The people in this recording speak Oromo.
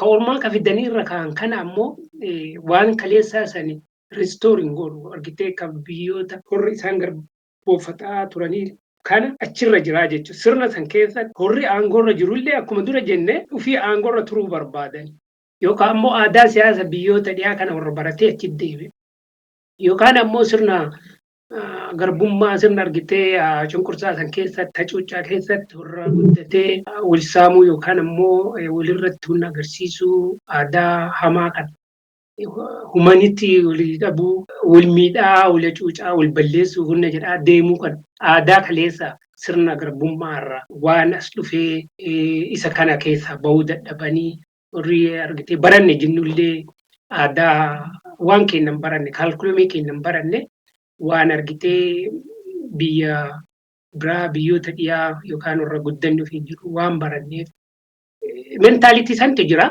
Kaormaa ka fidanii irra kaan kana ammoo waan kaleessaa sani restoring godhu argitee kan biyyoota horri isaan garbooffataa turanii kana achirra jiraa jechuudha. Sirna san keessa horri aangoorra jirullee akkuma dura jenne ofii aangoorra turuu barbaadan. Yookaan ammoo aadaa siyaasa biyyoota dhiyaa kana warra baratee achi deebi'e. Yookaan ammoo sirna garbummaa sirna argitee cunqursaa san keessatti hacuuccaa keessatti warra guddatee walsaamuu yookaan ammoo walirratti humna agarsiisuu aadaa hamaa kan humanitti walii dhabuu wal miidhaa wal hacuucaa wal balleessuu humna jedhaa deemuu kan aadaa kaleessa sirna garbummaa irraa waan as dhufee isa kana keessa bahuu dadhabanii warri argitee baranne jennullee aadaa waan kennan baranne kaalkulamii kennan baranne waan argitee biyya biraa biyyoota dhiyaa yookaan warra guddannu fi jiru waan baranneef mentaalitii santu jira